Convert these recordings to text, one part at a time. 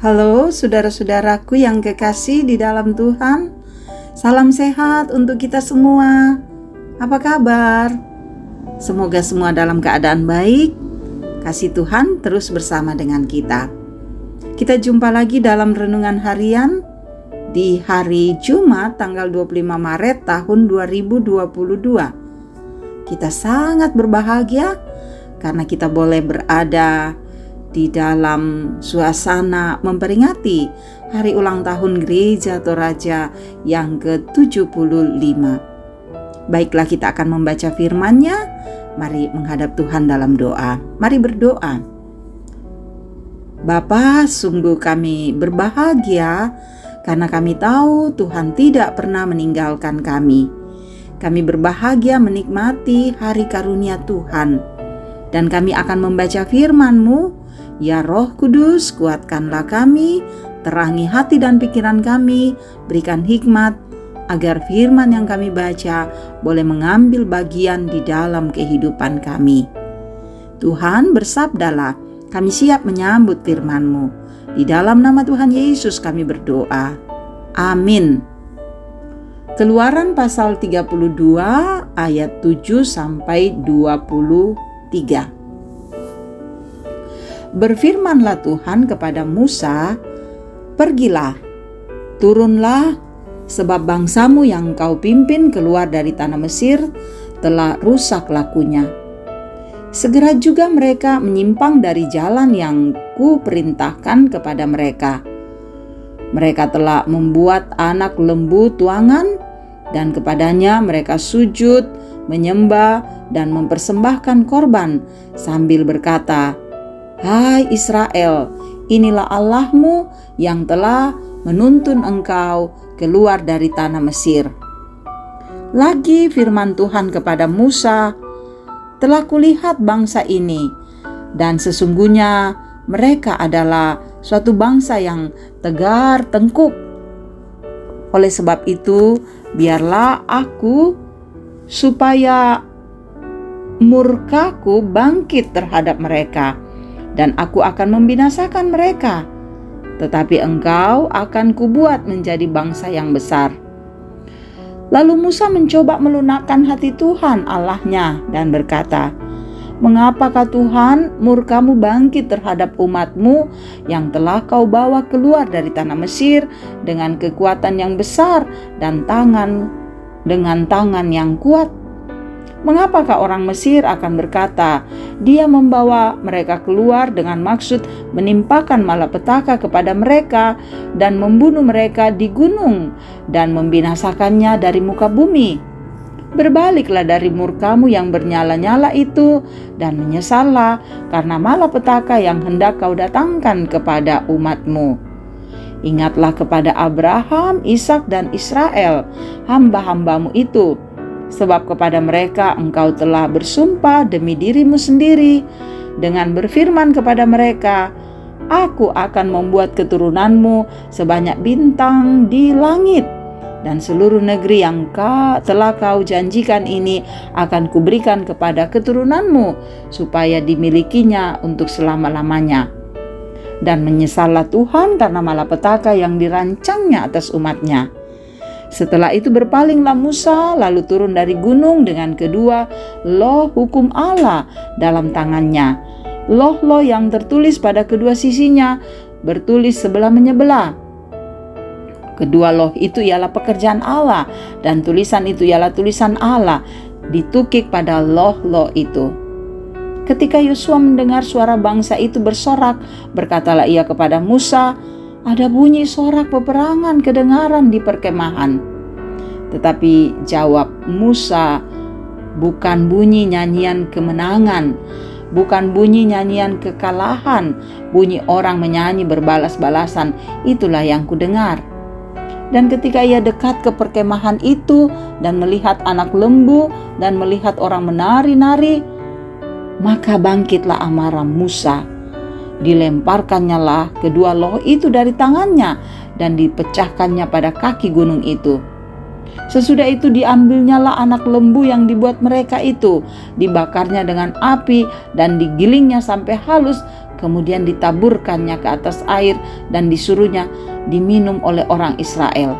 Halo saudara-saudaraku yang kekasih di dalam Tuhan. Salam sehat untuk kita semua. Apa kabar? Semoga semua dalam keadaan baik. Kasih Tuhan terus bersama dengan kita. Kita jumpa lagi dalam renungan harian di hari Jumat tanggal 25 Maret tahun 2022. Kita sangat berbahagia karena kita boleh berada di dalam suasana memperingati hari ulang tahun Gereja Toraja yang ke-75. Baiklah, kita akan membaca firman-Nya. Mari menghadap Tuhan dalam doa. Mari berdoa. Bapa, sungguh kami berbahagia karena kami tahu Tuhan tidak pernah meninggalkan kami. Kami berbahagia menikmati hari karunia Tuhan. Dan kami akan membaca firman-Mu. Ya Roh Kudus, kuatkanlah kami, terangi hati dan pikiran kami, berikan hikmat, agar firman yang kami baca boleh mengambil bagian di dalam kehidupan kami. Tuhan, bersabdalah, kami siap menyambut firman-Mu. Di dalam nama Tuhan Yesus kami berdoa. Amin. Keluaran pasal 32 ayat 7-23. Berfirmanlah Tuhan kepada Musa, "Pergilah, turunlah, sebab bangsamu yang kau pimpin keluar dari tanah Mesir telah rusak lakunya. Segera juga mereka menyimpang dari jalan yang kuperintahkan kepada mereka. Mereka telah membuat anak lembu tuangan, dan kepadanya mereka sujud, menyembah, dan mempersembahkan korban sambil berkata, 'Hai Israel, inilah Allahmu yang telah menuntun engkau keluar dari tanah Mesir.' Lagi firman Tuhan kepada Musa, 'Telah kulihat bangsa ini, dan sesungguhnya mereka adalah suatu bangsa yang tegar tengkuk. Oleh sebab itu, biarlah aku supaya murkaku bangkit terhadap mereka, dan aku akan membinasakan mereka. Tetapi engkau akan kubuat menjadi bangsa yang besar.' Lalu Musa mencoba melunakkan hati Tuhan Allahnya dan berkata, 'Mengapakah Tuhan murkamu bangkit terhadap umatmu yang telah kau bawa keluar dari tanah Mesir dengan kekuatan yang besar dan dengan tangan yang kuat? Mengapakah orang Mesir akan berkata, Dia membawa mereka keluar dengan maksud menimpakan malapetaka kepada mereka dan membunuh mereka di gunung dan membinasakannya dari muka bumi? Berbaliklah dari murkamu yang bernyala-nyala itu dan menyesallah karena malapetaka yang hendak kau datangkan kepada umatmu. Ingatlah kepada Abraham, Ishak, dan Israel, hamba-hambamu itu, sebab kepada mereka engkau telah bersumpah demi dirimu sendiri dengan berfirman kepada mereka, Aku akan membuat keturunanmu sebanyak bintang di langit, dan seluruh negeri yang telah kau janjikan ini akan kuberikan kepada keturunanmu, supaya dimilikinya untuk selama-lamanya. Dan menyesallah Tuhan karena malapetaka yang dirancangnya atas umatnya. Setelah itu berpalinglah Musa lalu turun dari gunung dengan kedua loh hukum Allah dalam tangannya. Loh-loh yang tertulis pada kedua sisinya bertulis sebelah menyebelah. Kedua loh itu ialah pekerjaan Allah, dan tulisan itu ialah tulisan Allah ditukik pada loh-loh itu. Ketika Yosua mendengar suara bangsa itu bersorak, berkatalah ia kepada Musa, ada bunyi sorak peperangan kedengaran di perkemahan. Tetapi jawab Musa, bukan bunyi nyanyian kemenangan, bukan bunyi nyanyian kekalahan, bunyi orang menyanyi berbalas-balasan, itulah yang kudengar. Dan ketika ia dekat ke perkemahan itu dan melihat anak lembu dan melihat orang menari-nari, maka bangkitlah amarah Musa. Dilemparkannya lah kedua loh itu dari tangannya dan dipecahkannya pada kaki gunung itu. Sesudah itu diambilnyalah anak lembu yang dibuat mereka itu, dibakarnya dengan api dan digilingnya sampai halus Kemudian ditaburkannya ke atas air dan disuruhnya diminum oleh orang Israel.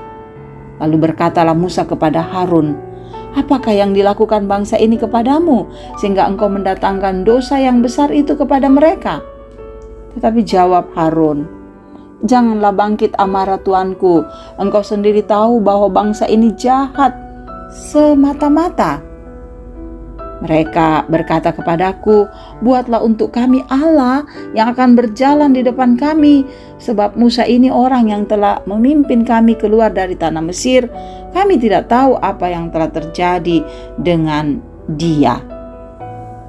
Lalu berkatalah Musa kepada Harun, "Apakah yang dilakukan bangsa ini kepadamu, sehingga engkau mendatangkan dosa yang besar itu kepada mereka?" Tetapi jawab Harun, "Janganlah bangkit amarah tuanku. Engkau sendiri tahu bahwa bangsa ini jahat semata-mata. Mereka berkata kepadaku, 'Buatlah untuk kami Allah yang akan berjalan di depan kami, sebab Musa ini orang yang telah memimpin kami keluar dari tanah Mesir. Kami tidak tahu apa yang telah terjadi dengan dia.'"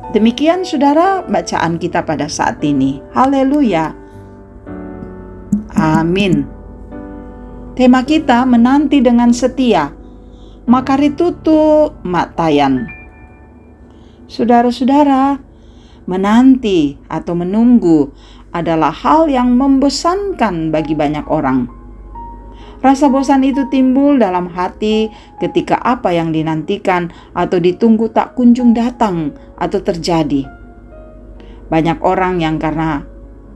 Demikian saudara bacaan kita pada saat ini. Haleluya. Amin. Tema kita menanti dengan setia. Makaritutu matayan. Saudara-saudara, menanti atau menunggu adalah hal yang membosankan bagi banyak orang. Rasa bosan itu timbul dalam hati ketika apa yang dinantikan atau ditunggu tak kunjung datang atau terjadi. Banyak orang yang karena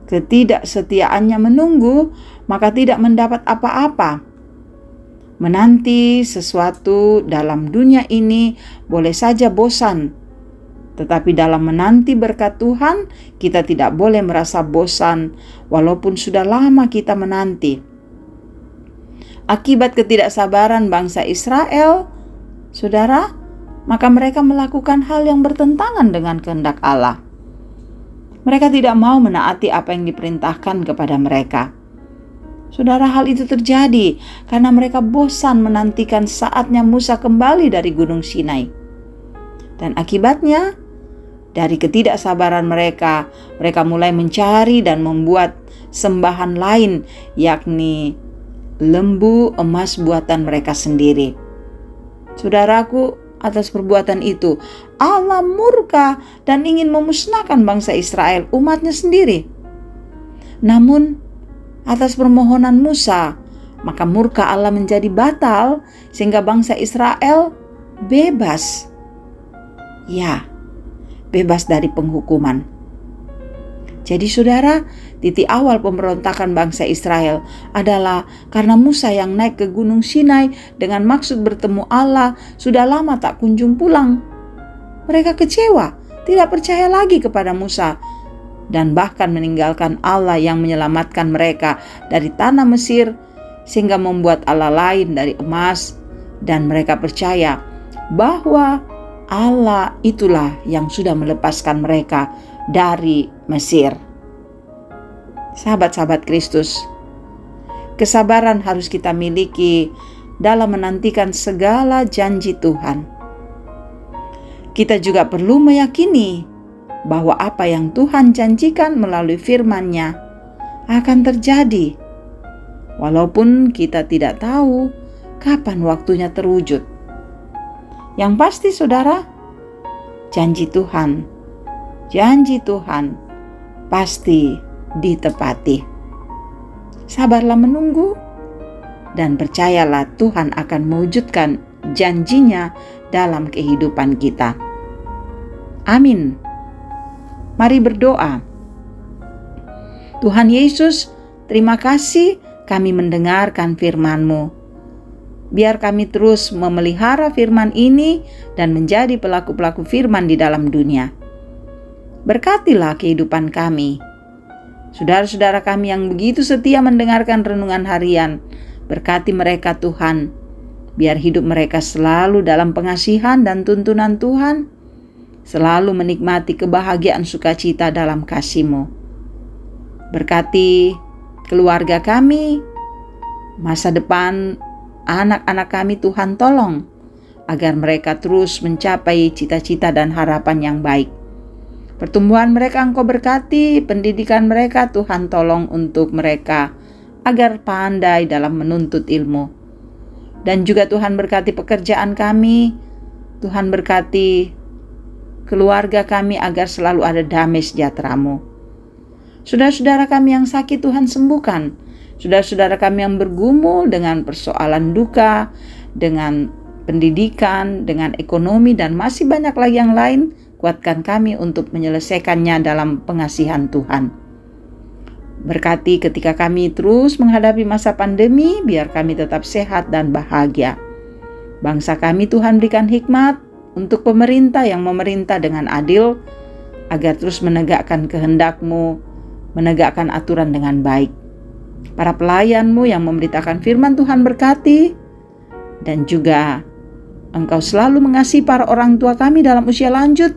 ketidaksetiaannya menunggu, maka tidak mendapat apa-apa. Menanti sesuatu dalam dunia ini boleh saja bosan, tetapi dalam menanti berkat Tuhan, kita tidak boleh merasa bosan walaupun sudah lama kita menanti. Akibat ketidaksabaran bangsa Israel, saudara, maka mereka melakukan hal yang bertentangan dengan kehendak Allah. Mereka tidak mau menaati apa yang diperintahkan kepada mereka. Saudara, hal itu terjadi karena mereka bosan menantikan saatnya Musa kembali dari Gunung Sinai. Dan akibatnya, dari ketidaksabaran mereka mulai mencari dan membuat sembahan lain, yakni lembu emas buatan mereka sendiri. Saudaraku, atas perbuatan itu Allah murka dan ingin memusnahkan bangsa Israel, umatnya sendiri. Namun atas permohonan Musa, maka murka Allah menjadi batal sehingga bangsa Israel bebas. Ya, bebas dari penghukuman. Jadi saudara, titik awal pemberontakan bangsa Israel adalah karena Musa yang naik ke Gunung Sinai dengan maksud bertemu Allah sudah lama tak kunjung pulang. Mereka kecewa, tidak percaya lagi kepada Musa, dan bahkan meninggalkan Allah yang menyelamatkan mereka dari tanah Mesir, sehingga membuat Allah lain dari emas, dan mereka percaya bahwa Allah itulah yang sudah melepaskan mereka dari Mesir. Sahabat-sahabat Kristus, kesabaran harus kita miliki dalam menantikan segala janji Tuhan. Kita juga perlu meyakini bahwa apa yang Tuhan janjikan melalui firman-Nya akan terjadi, walaupun kita tidak tahu kapan waktunya terwujud. Yang pasti saudara, janji Tuhan pasti ditepati. Sabarlah menunggu dan percayalah Tuhan akan mewujudkan janjinya dalam kehidupan kita. Amin. Mari berdoa. Tuhan Yesus, terima kasih kami mendengarkan firman-Mu. Biar kami terus memelihara firman ini dan menjadi pelaku-pelaku firman di dalam dunia. Berkatilah kehidupan kami. Saudara-saudara kami yang begitu setia mendengarkan renungan harian, berkati mereka Tuhan. Biar hidup mereka selalu dalam pengasihan dan tuntunan Tuhan, selalu menikmati kebahagiaan sukacita dalam kasih-Mu. Berkati keluarga kami, masa depan anak-anak kami Tuhan tolong, agar mereka terus mencapai cita-cita dan harapan yang baik. Pertumbuhan mereka Engkau berkati, pendidikan mereka Tuhan tolong untuk mereka, agar pandai dalam menuntut ilmu. Dan juga Tuhan berkati pekerjaan kami, Tuhan berkati keluarga kami agar selalu ada damai sejahtera-Mu. Saudara-saudara kami yang sakit Tuhan sembuhkan. Saudara-saudara kami yang bergumul dengan persoalan duka, dengan pendidikan, dengan ekonomi, dan masih banyak lagi yang lain, kuatkan kami untuk menyelesaikannya dalam pengasihan Tuhan. Berkati ketika kami terus menghadapi masa pandemi, biar kami tetap sehat dan bahagia. Bangsa kami Tuhan berikan hikmat untuk pemerintah yang memerintah dengan adil, agar terus menegakkan kehendak-Mu, menegakkan aturan dengan baik. Para pelayan-Mu yang memberitakan firman Tuhan berkati, dan juga Engkau selalu mengasihi para orang tua kami dalam usia lanjut,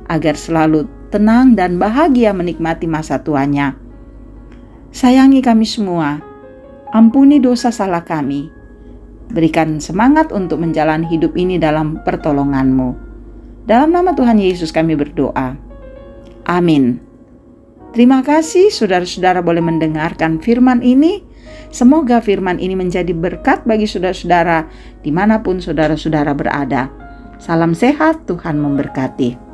agar selalu tenang dan bahagia menikmati masa tuanya. Sayangi kami semua, ampuni dosa salah kami, berikan semangat untuk menjalani hidup ini dalam pertolongan-Mu. Dalam nama Tuhan Yesus kami berdoa. Amin. Terima kasih saudara-saudara boleh mendengarkan firman ini. Semoga firman ini menjadi berkat bagi saudara-saudara dimanapun saudara-saudara berada. Salam sehat, Tuhan memberkati.